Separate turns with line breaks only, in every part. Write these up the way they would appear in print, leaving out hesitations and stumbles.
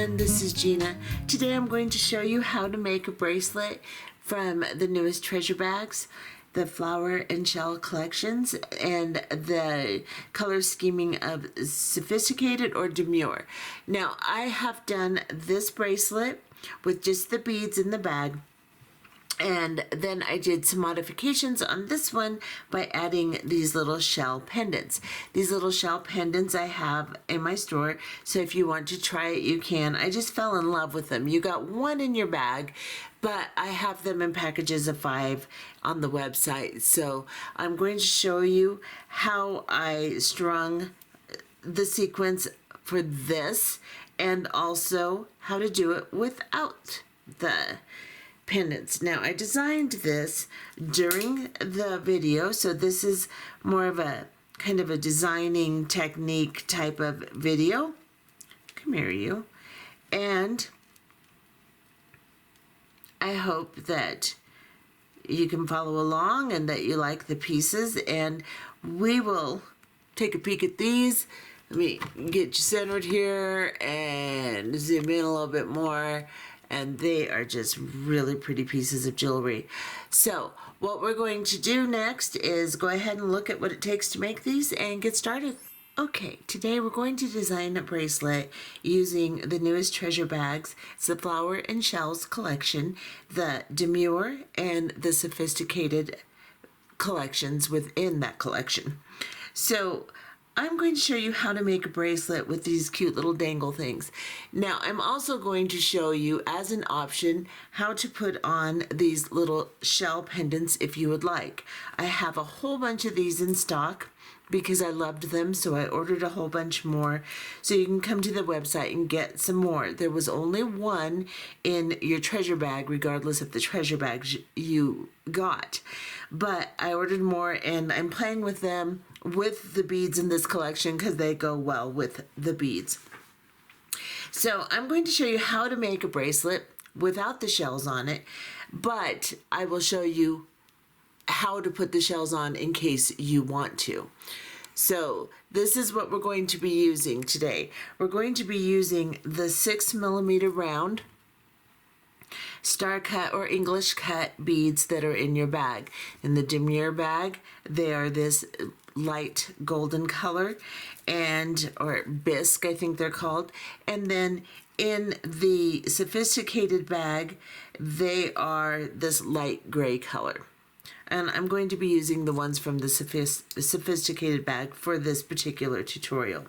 everyone, this is Gina. Today I'm going to show you how to make a bracelet from the newest treasure bags, the flower and shell collections, and the color scheming of sophisticated or demure. Now I have done this bracelet with just the beads in the bag, and then I did some modifications on this one by adding these little shell pendants. These little shell pendants I have in my store, so if you want to try it, you can. I just fell in love with them. You got one in your bag, but I have them in packages of 5 on the website. So I'm going to show you how I strung the sequence for this, and also how to do it without the pendants. Now I designed this during the video, so this is more of a kind of a designing technique type of video. Come here, you. And I hope that you can follow along and that you like the pieces, and we will take a peek at these. Let me get you centered here and zoom in a little bit more. And they are just really pretty pieces of jewelry. So what we're going to do next is go ahead and look at what it takes to make these and get started. Okay, today we're going to design a bracelet using the newest treasure bags. It's the Flower and Shells collection, the Demure, and the Sophisticated collections within that collection. So I'm going to show you how to make a bracelet with these cute little dangle things. Now, I'm also going to show you as an option how to put on these little shell pendants if you would like. I have a whole bunch of these in stock because I loved them, so I ordered a whole bunch more. So you can come to the website and get some more. There was only one in your treasure bag, regardless of the treasure bags you got. But I ordered more, and I'm playing with them with the beads in this collection because they go well with the beads. So I'm going to show you how to make a bracelet without the shells on it, but I will show you how to put the shells on in case you want to. So this is what we're going to be using today. We're going to be using the 6mm round star cut or English cut beads that are in your bag. In the Demure bag, they are this light golden color, and or bisque, I think they're called. And then in the Sophisticated bag, they are this light gray color. And I'm going to be using the ones from the Sophisticated bag for this particular tutorial.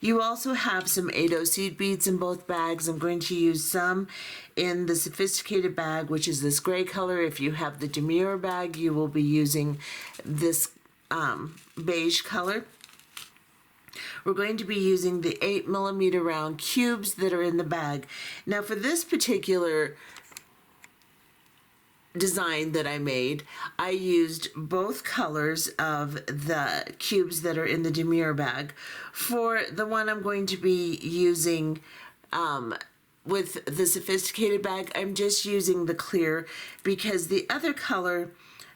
You also have some 8/0 seed beads in both bags. I'm going to use some in the Sophisticated bag, which is this gray color. If you have the Demure bag, you will be using this beige color. We're going to be using the 8mm round cubes that are in the bag. Now for this particular design that I made, I used both colors of the cubes that are in the Demure bag. For the one I'm going to be using with the Sophisticated bag, I'm just using the clear because the other color,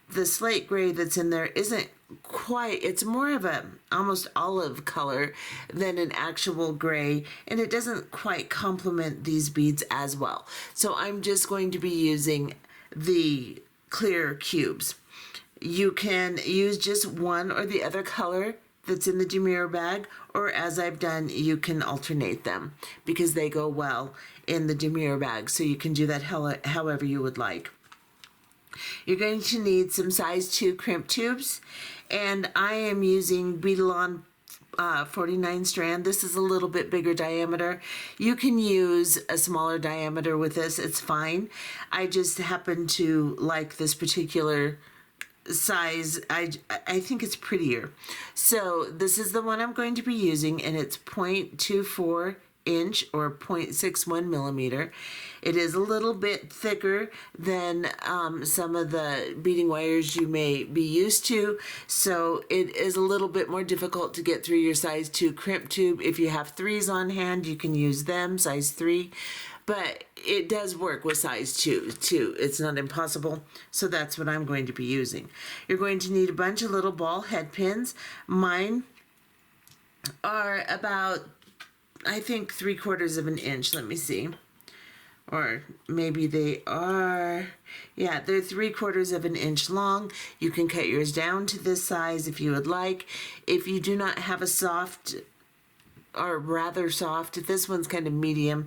the slate gray that's in there, isn't quite, it's more of a almost olive color than an actual gray, and it doesn't quite complement these beads as well. So I'm just going to be using the clear cubes. You can use just one or the other color that's in the Demure bag, or as I've done, you can alternate them because they go well in the Demure bag, so you can do that however you would like. You're going to need some size 2 crimp tubes, and I am using Beadalon 49 strand. This is a little bit bigger diameter. You can use a smaller diameter with this, it's fine. I just happen to like this particular size. I think it's prettier. So this is the one I'm going to be using, and it's 0.24 inch or 0.61 millimeter. It is a little bit thicker than some of the beading wires you may be used to, so it is a little bit more difficult to get through your size 2 crimp tube. If you have 3s on hand, you can use them, size 3, but it does work with size 2 too. It's not impossible, so that's what I'm going to be using. You're going to need a bunch of little ball head pins. Mine are about I think 3/4 of an inch. Let me see. Or maybe they are, yeah, they're 3/4 of an inch long. You can cut yours down to this size if you would like. If you do not have a soft, or rather soft, this one's kind of medium,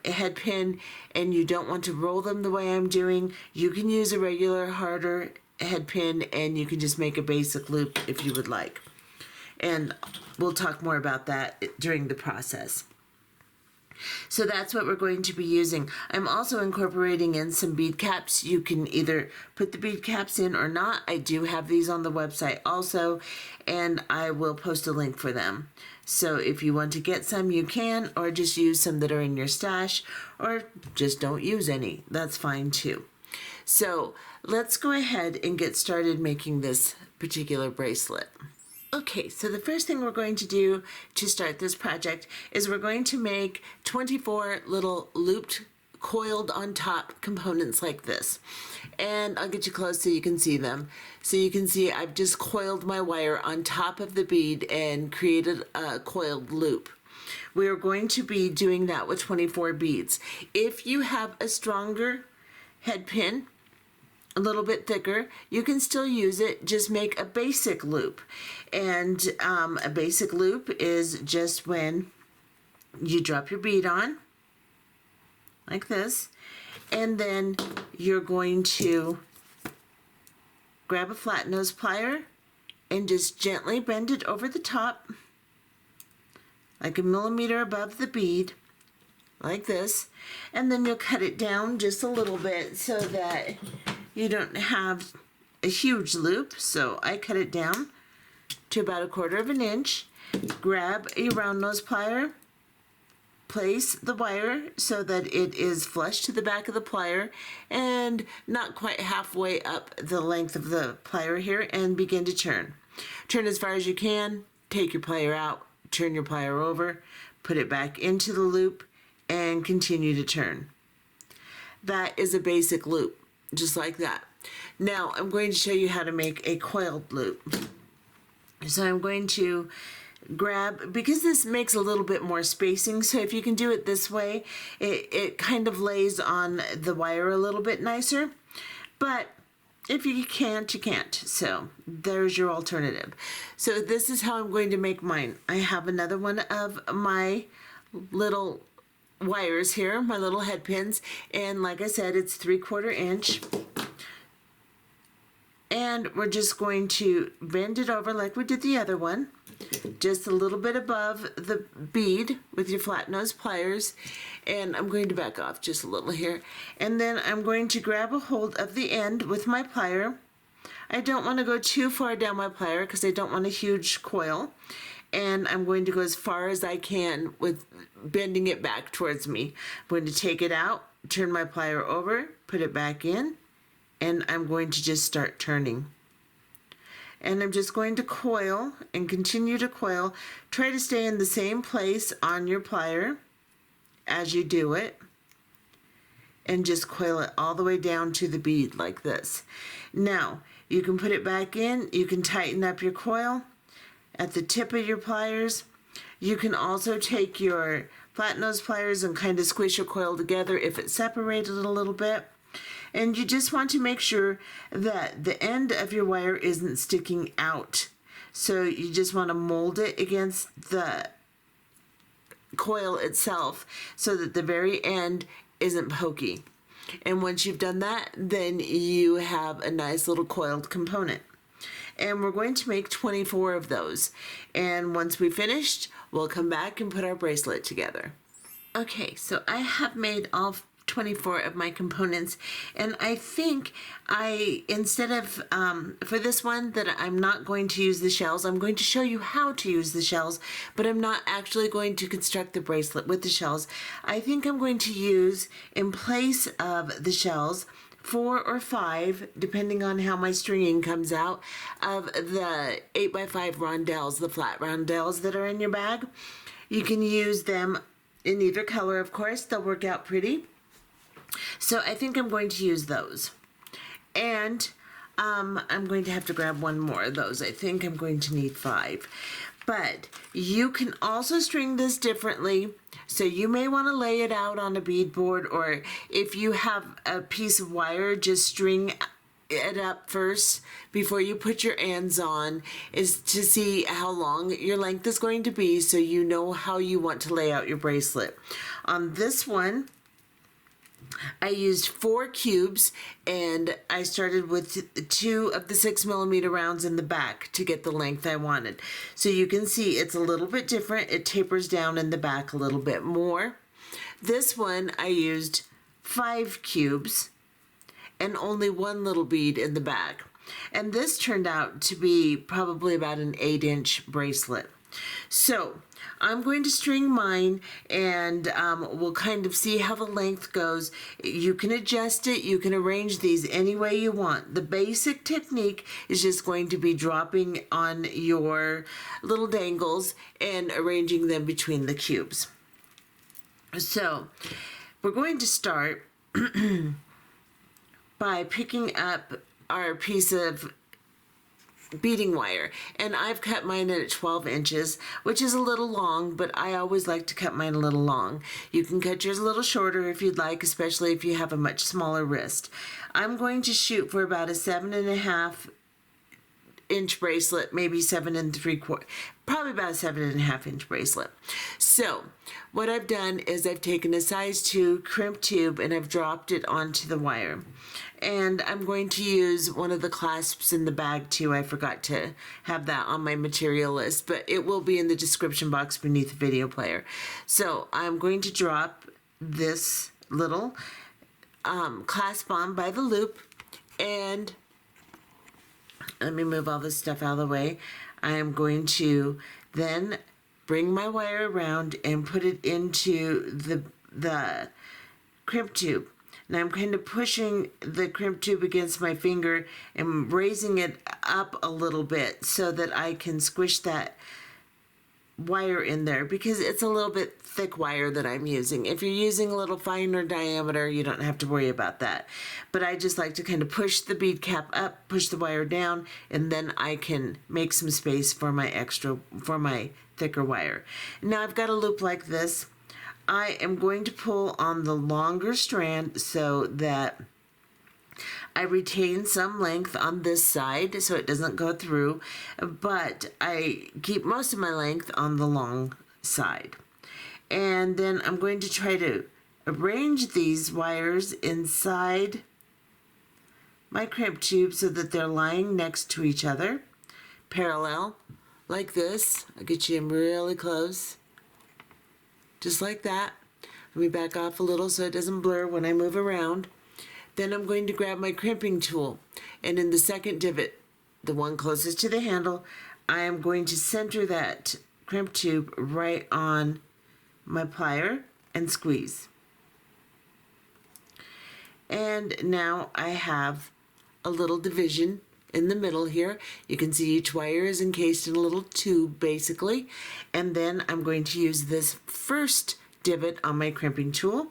head pin, and you don't want to roll them the way I'm doing, you can use a regular harder head pin, and you can just make a basic loop if you would like. And we'll talk more about that during the process. So that's what we're going to be using. I'm also incorporating in some bead caps. You can either put the bead caps in or not. I do have these on the website also, and I will post a link for them. So if you want to get some, you can, or just use some that are in your stash, or just don't use any. That's fine too. So let's go ahead and get started making this particular bracelet. Okay, so the first thing we're going to do to start this project is we're going to make 24 little looped, coiled on top components like this. And I'll get you close so you can see them. So you can see I've just coiled my wire on top of the bead and created a coiled loop. We are going to be doing that with 24 beads. If you have a stronger head pin, a little bit thicker, you can still use it. Just make a basic loop. And a basic loop is just when you drop your bead on, like this, and then you're going to grab a flat nose plier and just gently bend it over the top, like 1 millimeter above the bead, like this, and then you'll cut it down just a little bit so that you don't have a huge loop. So I cut it down to about 1/4 of an inch. Grab a round nose plier, place the wire so that it is flush to the back of the plier and not quite halfway up the length of the plier here, and begin to turn. Turn as far as you can, take your plier out, turn your plier over, put it back into the loop, and continue to turn. That is a basic loop, just like that. Now I'm going to show you how to make a coiled loop. So I'm going to grab, because this makes a little bit more spacing, so if you can do it this way, it kind of lays on the wire a little bit nicer. But if you can't, you can't. So there's your alternative. So this is how I'm going to make mine. I have another one of my little wires here, my little head pins, and like I said, it's 3/4 inch. And we're just going to bend it over like we did the other one, just a little bit above the bead with your flat nose pliers. And I'm going to back off just a little here. And then I'm going to grab a hold of the end with my plier. I don't want to go too far down my plier because I don't want a huge coil. And I'm going to go as far as I can with bending it back towards me. I'm going to take it out, turn my plier over, put it back in, and I'm going to just start turning. And I'm just going to coil and continue to coil. Try to stay in the same place on your plier as you do it, and just coil it all the way down to the bead like this. Now, you can put it back in, you can tighten up your coil at the tip of your pliers. You can also take your flat nose pliers and kind of squish your coil together if it's separated a little bit. And you just want to make sure that the end of your wire isn't sticking out. So you just want to mold it against the coil itself so that the very end isn't pokey. And once you've done that, then you have a nice little coiled component. And we're going to make 24 of those. And once we've finished, we'll come back and put our bracelet together. Okay, so I have made all 24 of my components, and I think instead of for this one that I'm not going to use the shells. I'm going to show you how to use the shells, but I'm not actually going to construct the bracelet with the shells. I think I'm going to use, in place of the shells, 4 or 5, depending on how my stringing comes out, of the 8x5 rondelles, the flat rondelles that are in your bag. You can use them in either color, of course. They'll work out pretty. So I think I'm going to use those. And I'm going to have to grab one more of those. I think I'm going to need 5. But you can also string this differently. So you may want to lay it out on a beadboard, or if you have a piece of wire, just string it up first before you put your ends on, is to see how long your length is going to be, so you know how you want to lay out your bracelet. On this one, I used 4 cubes, and I started with 2 of the 6mm rounds in the back to get the length I wanted. So you can see it's a little bit different. It tapers down in the back a little bit more. This one I used 5 cubes and only 1 little bead in the back. And this turned out to be probably about an 8-inch bracelet. So I'm going to string mine, and we'll kind of see how the length goes. You can adjust it. You can arrange these any way you want. The basic technique is just going to be dropping on your little dangles and arranging them between the cubes. So we're going to start by picking up our piece of beading wire, and I've cut mine at 12 inches, which is a little long, but I always like to cut mine a little long. You can cut yours a little shorter if you'd like, especially if you have a much smaller wrist. I'm going to shoot for about a 7.5-inch bracelet, maybe 7 3/4, probably about a 7.5-inch bracelet. So what I've done is I've taken a size 2 crimp tube and I've dropped it onto the wire. And I'm going to use one of the clasps in the bag too. I forgot to have that on my material list, but it will be in the description box beneath the video player. So I'm going to drop this little clasp on by the loop, and let me move all this stuff out of the way. I am going to then bring my wire around and put it into the crimp tube. Now I'm kind of pushing the crimp tube against my finger and raising it up a little bit so that I can squish that wire in there, because it's a little bit thick wire that I'm using. If you're using a little finer diameter, you don't have to worry about that. But I just like to kind of push the bead cap up, push the wire down, and then I can make some space for my thicker wire. Now I've got a loop like this. I am going to pull on the longer strand so that I retain some length on this side so it doesn't go through, but I keep most of my length on the long side. And then I'm going to try to arrange these wires inside my crimp tube so that they're lying next to each other, parallel, like this. I'll get you in really close. Just like that. Let me back off a little so it doesn't blur when I move around. Then I'm going to grab my crimping tool, and in the second divot, the one closest to the handle, I am going to center that crimp tube right on my plier and squeeze. And now I have a little division in the middle here. You can see each wire is encased in a little tube basically, and then I'm going to use this first divot on my crimping tool,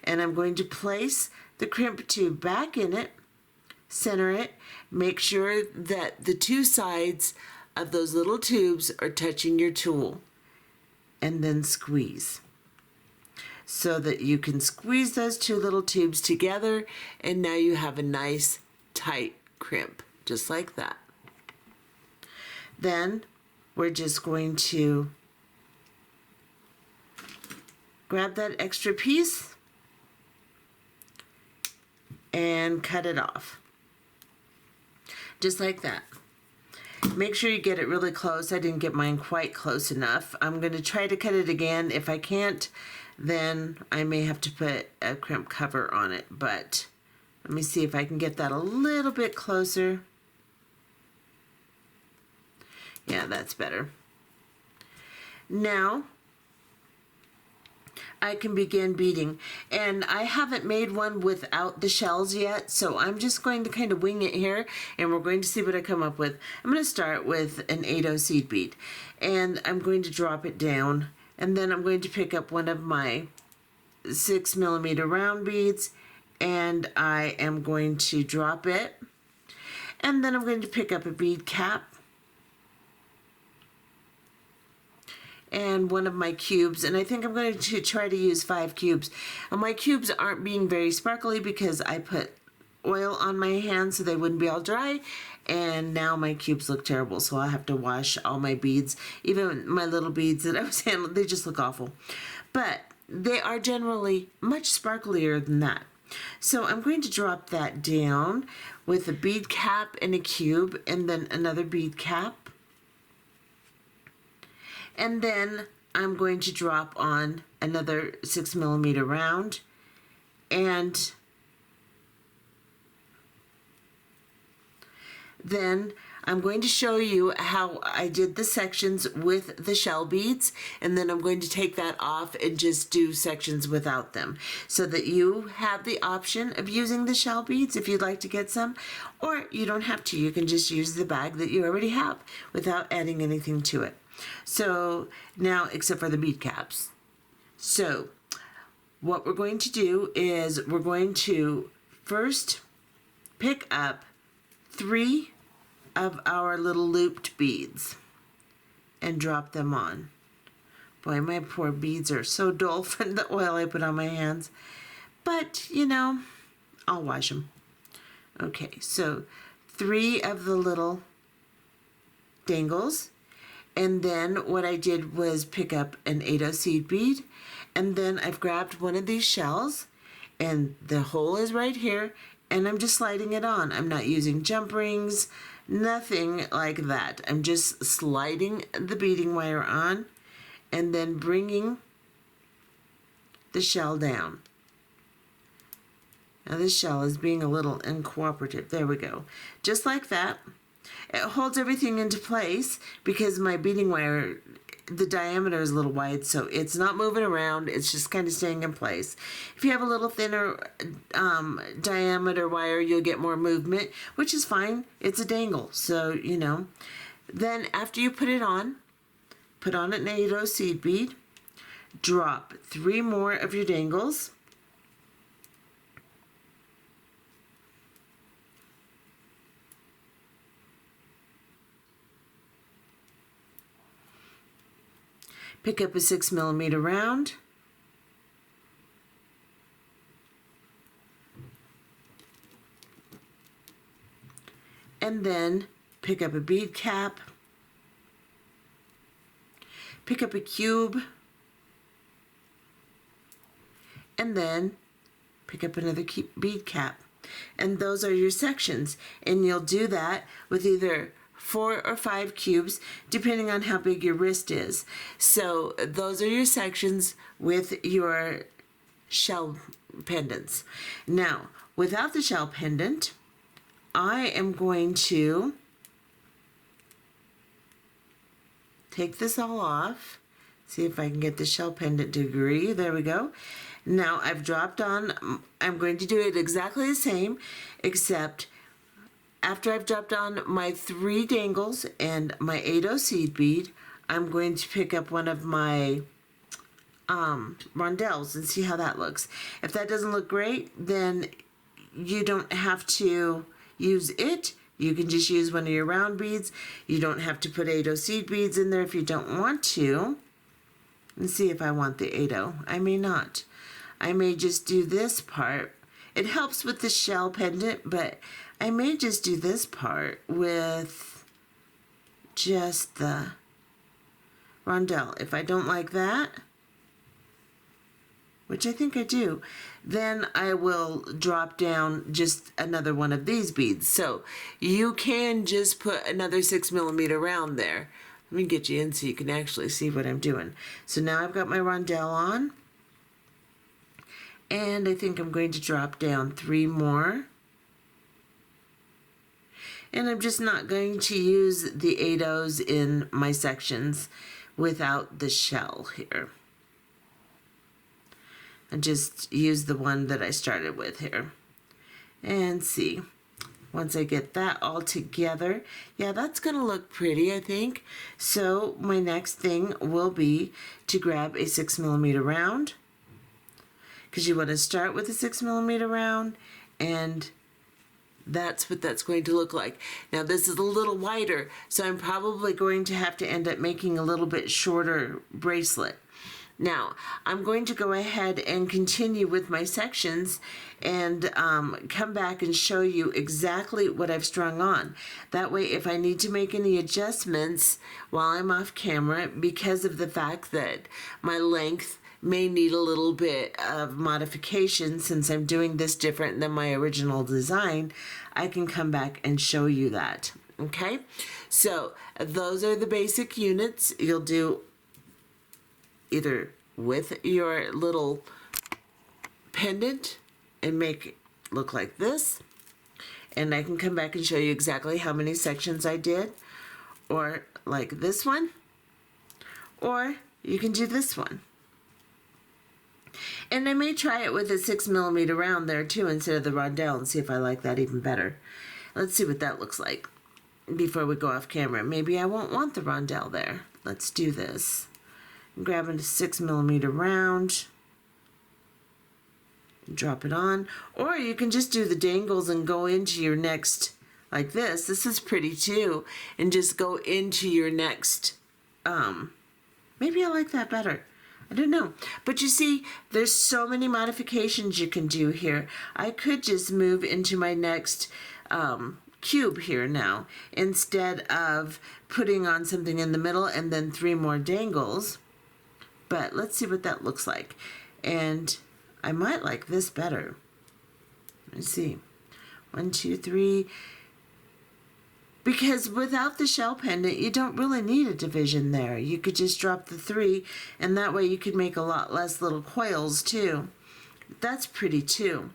and I'm going to place the crimp tube back in it, center it, make sure that the 2 sides of those little tubes are touching your tool, and then squeeze so that you can squeeze those 2 little tubes together, and now you have a nice tight crimp, just like that. Then we're just going to grab that extra piece and cut it off. Just like that. Make sure you get it really close. I didn't get mine quite close enough. I'm going to try to cut it again. If I can't, then I may have to put a crimp cover on it, but let me see if I can get that a little bit closer. Yeah, that's better. Now I can begin beading, and I haven't made one without the shells yet, so I'm just going to kind of wing it here, and we're going to see what I come up with. I'm going to start with an 8/0 seed bead, and I'm going to drop it down, and then I'm going to pick up one of my 6mm round beads, and I am going to drop it, and then I'm going to pick up a bead cap, and one of my cubes, and I think I'm going to try to use 5 cubes. And my cubes aren't being very sparkly because I put oil on my hands so they wouldn't be all dry, and now my cubes look terrible, so I'll have to wash all my beads. Even my little beads that I was handling, they just look awful. But they are generally much sparklier than that. So I'm going to drop that down with a bead cap and a cube, and then another bead cap. And then I'm going to drop on another 6mm round, and then I'm going to show you how I did the sections with the shell beads, and then I'm going to take that off and just do sections without them, so that you have the option of using the shell beads if you'd like to get some, or you don't have to. You can just use the bag that you already have without adding anything to it. So now, except for the bead caps. So what we're going to do is we're going to first pick up 3 of our little looped beads and drop them on. Boy, my poor beads are so dull from the oil I put on my hands, but you know, I'll wash them. Okay, so 3 of the little dangles, and then what I did was pick up an 8/0 seed bead, and then I've grabbed one of these shells, and the hole is right here, and I'm just sliding it on. I'm not using jump rings, nothing like that. I'm just sliding the beading wire on and then bringing the shell down. Now this shell is being a little uncooperative. There we go. Just like that. It holds everything into place because my beading wire, the diameter is a little wide, so it's not moving around. It's just kind of staying in place. If you have a little thinner diameter wire, you'll get more movement, which is fine. It's a dangle, so you know. Then after you put on an 8/0 seed bead, drop 3 more of your dangles. Pick up a 6mm round, and then pick up a bead cap, pick up a cube, and then pick up another bead cap. And those are your sections, and you'll do that with either 4 or 5 cubes, depending on how big your wrist is. So those are your sections with your shell pendants. Now, without the shell pendant, I am going to take this all off. See if I can get the shell pendant to agree. There we go. Now I've dropped on, I'm going to do it exactly the same, except after I've dropped on my 3 dangles and my 8/0 seed bead, I'm going to pick up one of my rondelles and see how that looks. If that doesn't look great, then you don't have to use it. You can just use one of your round beads. You don't have to put 8/0 seed beads in there if you don't want to. Let's see if I want the 8/0. I may not. I may just do this part. It helps with the shell pendant, but I may just do this part with just the rondelle. If I don't like that, which I think I do, then I will drop down just another one of these beads. So you can just put another 6mm round there. Let me get you in so you can actually see what I'm doing. So now I've got my rondelle on, and I think I'm going to drop down 3 more. And I'm just not going to use the 8/0s in my sections without the shell here. I just use the one that I started with here. And see, once I get that all together, yeah, that's going to look pretty, I think. So my next thing will be to grab a 6mm round, because you want to start with a 6mm round and That's what that's going to look like. Now this is a little wider, so I'm probably going to have to end up making a little bit shorter bracelet. Now, I'm going to go ahead and continue with my sections and come back and show you exactly what I've strung on. That way, if I need to make any adjustments while I'm off camera, because of the fact that my length may need a little bit of modification since I'm doing this different than my original design, I can come back and show you that. Okay, so those are the basic units. You'll do either with your little pendant and make it look like this, and I can come back and show you exactly how many sections I did, or like this one, or you can do this one. And I may try it with a 6mm round there too instead of the rondelle and see if I like that even better. Let's see what that looks like before we go off camera. Maybe I won't want the rondelle there. Let's do this. Grab a 6mm round, drop it on, or you can just do the dangles and go into your next, like this. This is pretty too, and just go into your next, maybe I like that better. I don't know. But you see, there's so many modifications you can do here. I could just move into my next cube here now, instead of putting on something in the middle and then 3 more dangles. But let's see what that looks like. And I might like this better. Let's see. 1, 2, 3. Because without the shell pendant, you don't really need a division there. You could just drop the 3, and that way you could make a lot less little coils too. That's pretty too.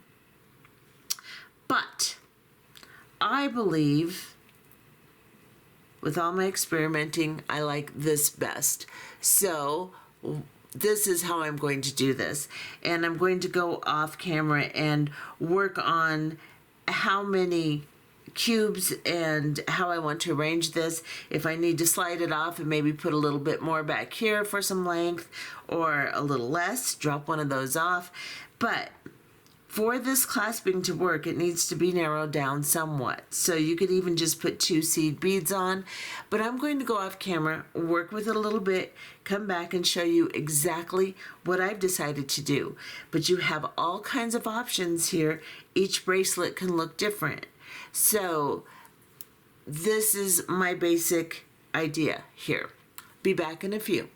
But I believe, with all my experimenting, I like this best. So this is how I'm going to do this. And I'm going to go off camera and work on how many cubes and how I want to arrange this. If I need to slide it off and maybe put a little bit more back here for some length, or a little less, drop one of those off. But for this clasping to work, it needs to be narrowed down somewhat. So you could even just put 2 seed beads on. But I'm going to go off camera, work with it a little bit, come back and show you exactly what I've decided to do. But you have all kinds of options here. Each bracelet can look different. So this is my basic idea here. Be back in a few.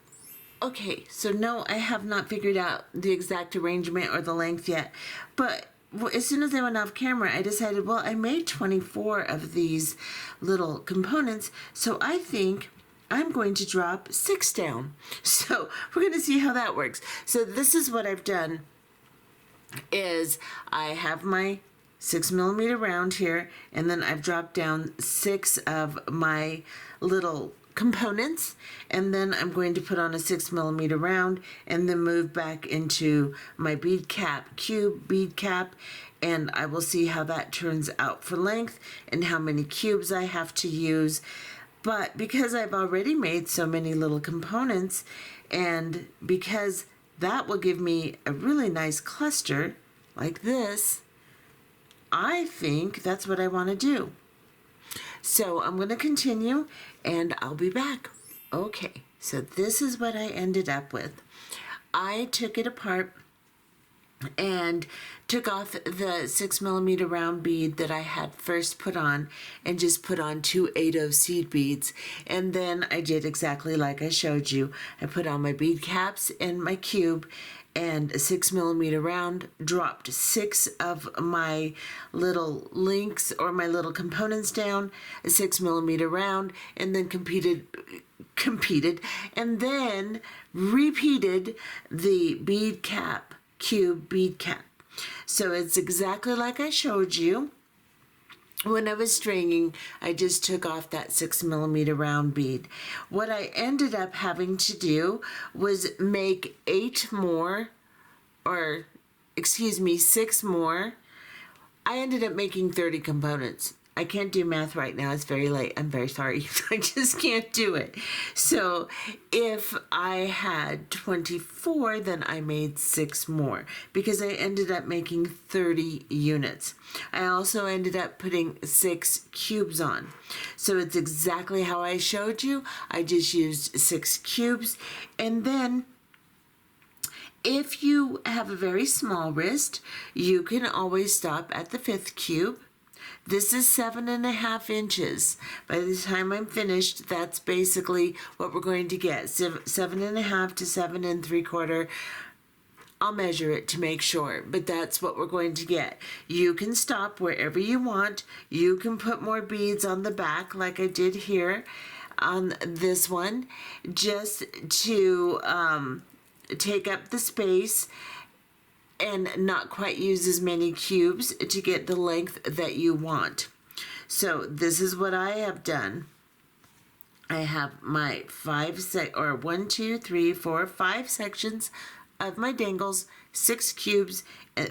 Okay, so no, I have not figured out the exact arrangement or the length yet, but as soon as I went off camera, I decided, well, I made 24 of these little components, so I think I'm going to drop 6 down. So we're going to see how that works. So this is what I've done, is I have my 6mm round here, and then I've dropped down 6 of my little components, and then I'm going to put on a 6mm round and then move back into my bead cap, cube bead cap, and I will see how that turns out for length and how many cubes I have to use. But because I've already made so many little components, and because that will give me a really nice cluster like this, I think that's what I want to do. So I'm going to continue and I'll be back. Okay, so this is what I ended up with. I took it apart and took off the 6mm round bead that I had first put on and just put on 2 8/0 seed beads. And then I did exactly like I showed you. I put on my bead caps and my cube and a 6mm round, dropped 6 of my little links or my little components down, a 6mm round, and then competed, and then repeated the bead cap, cube bead cap. So it's exactly like I showed you. When I was stringing, I just took off that 6mm round bead. What I ended up having to do was make 6 more. I ended up making 30 components. I can't do math right now. It's very late. I'm very sorry. I just can't do it. So if I had 24, then I made 6 more because I ended up making 30 units. I also ended up putting 6 cubes on. So it's exactly how I showed you. I just used 6 cubes. And then if you have a very small wrist, you can always stop at the 5th cube. This is 7.5 inches. By the time I'm finished, that's basically what we're going to get. 7.5 to 7 3/4. I'll measure it to make sure, but that's what we're going to get. You can stop wherever you want. You can put more beads on the back like I did here on this one, just to take up the space and not quite use as many cubes to get the length that you want. So this is what I have done. I have my 5 sections of my dangles, 6 cubes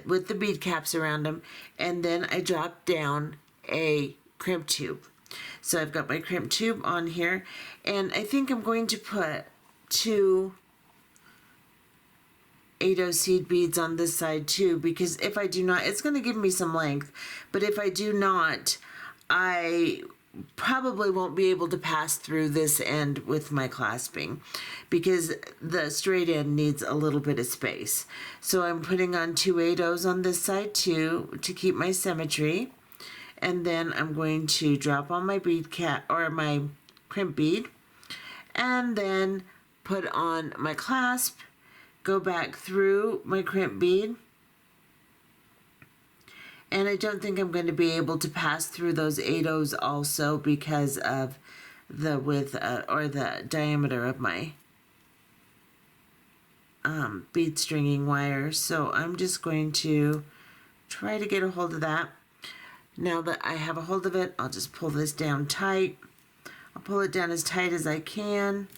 with the bead caps around them, and then I drop down a crimp tube. So I've got my crimp tube on here, and I think I'm going to put 2 8/0 seed beads on this side too, because if I do not, it's going to give me some length, but if I do not, I probably won't be able to pass through this end with my clasping because the straight end needs a little bit of space. So I'm putting on 2 8/0s on this side too to keep my symmetry, and then I'm going to drop on my bead cap or my crimp bead, and then put on my clasp, go back through my crimp bead, and I don't think I'm going to be able to pass through those 8/0s also because of the width or the diameter of my bead stringing wire. So I'm just going to try to get a hold of that. Now that I have a hold of it, I'll just pull this down tight. I'll pull it down as tight as I can,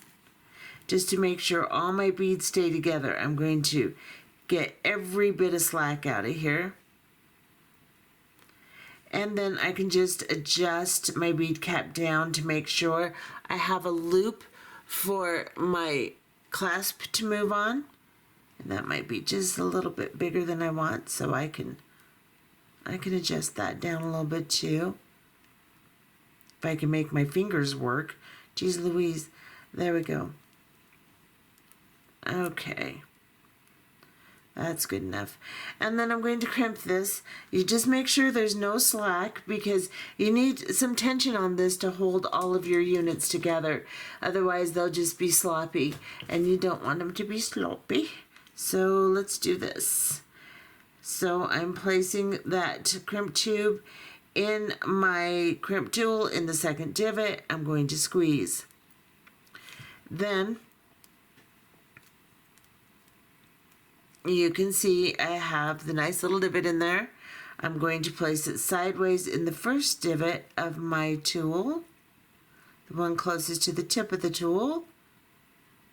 just to make sure all my beads stay together. I'm going to get every bit of slack out of here. And then I can just adjust my bead cap down to make sure I have a loop for my clasp to move on. And that might be just a little bit bigger than I want, so I can adjust that down a little bit too. If I can make my fingers work. Geez Louise. There we go. Okay, that's good enough. And then I'm going to crimp this. You just make sure there's no slack because you need some tension on this to hold all of your units together. Otherwise they'll just be sloppy, and you don't want them to be sloppy. So let's do this. So I'm placing that crimp tube in my crimp tool in the 2nd divot. I'm going to squeeze. Then you can see I have the nice little divot in there. I'm going to place it sideways in the 1st divot of my tool, the one closest to the tip of the tool,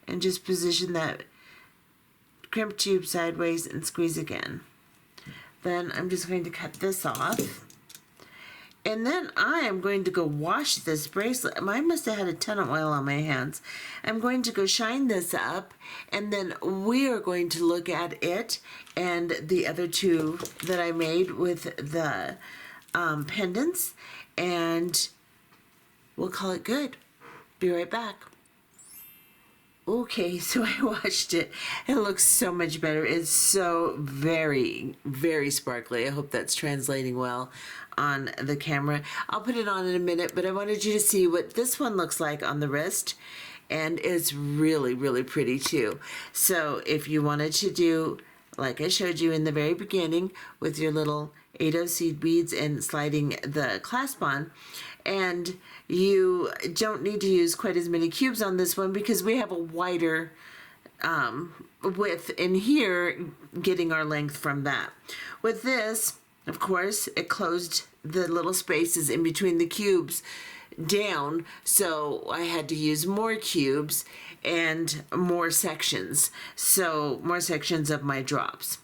and just position that crimp tube sideways and squeeze again. Then I'm just going to cut this off. And then I am going to go wash this bracelet. I must have had a ton of oil on my hands. I'm going to go shine this up, and then we are going to look at it and the other 2 that I made with the pendants, and we'll call it good. Be right back. Okay, so I washed it. It looks so much better. It's so very, very sparkly. I hope that's translating well on the camera. I'll put it on in a minute, but I wanted you to see what this one looks like on the wrist, and it's really, really pretty too. So if you wanted to do, like I showed you in the very beginning, with your little 8/0 seed beads and sliding the clasp on, and you don't need to use quite as many cubes on this one because we have a wider width in here, getting our length from that. With this, of course, it closed the little spaces in between the cubes down, so I had to use more cubes and more sections, so more sections of my drops.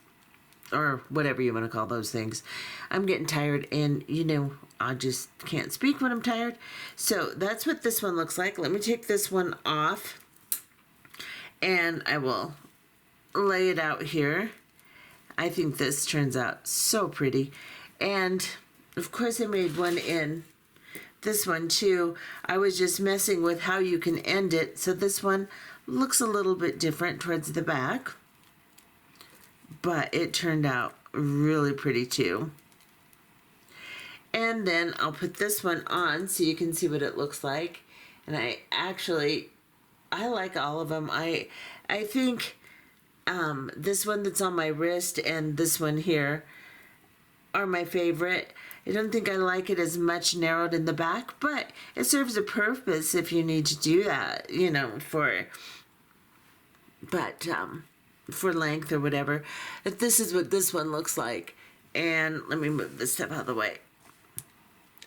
or whatever you want to call those things. I'm getting tired, and you know, I just can't speak when I'm tired. So that's what this one looks like. Let me take this one off, and I will lay it out here. I think this turns out so pretty. And of course I made one in this one too. I was just messing with how you can end it. So this one looks a little bit different towards the back, but it turned out really pretty too. And then I'll put this one on so you can see what it looks like. And I like all of them. I think this one that's on my wrist and this one here are my favorite. I don't think I like it as much narrowed in the back, but it serves a purpose if you need to do that, you know, for length or whatever. But this is what this one looks like. And let me move this stuff out of the way.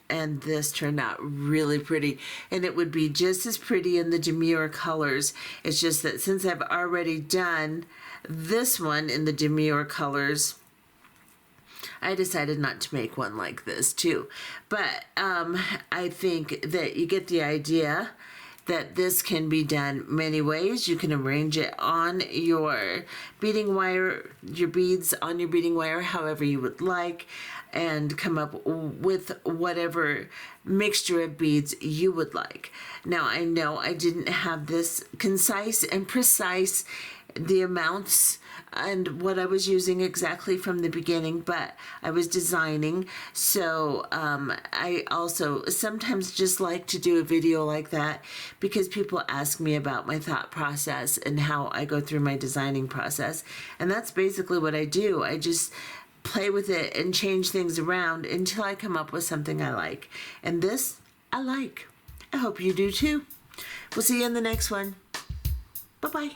And this turned out really pretty, and it would be just as pretty in the demure colors. It's just that since I've already done this one in the demure colors, I decided not to make one like this too. But I think that you get the idea that this can be done many ways. You can arrange it on your beading wire, your beads on your beading wire, however you would like, and come up with whatever mixture of beads you would like. Now, I know I didn't have this concise and precise, the amounts and what I was using exactly from the beginning, but I was designing. So I also sometimes just like to do a video like that because people ask me about my thought process and how I go through my designing process. And that's basically what I do. I just play with it and change things around until I come up with something I like. And this I like. I hope you do too. We'll see you in the next one. Bye-bye.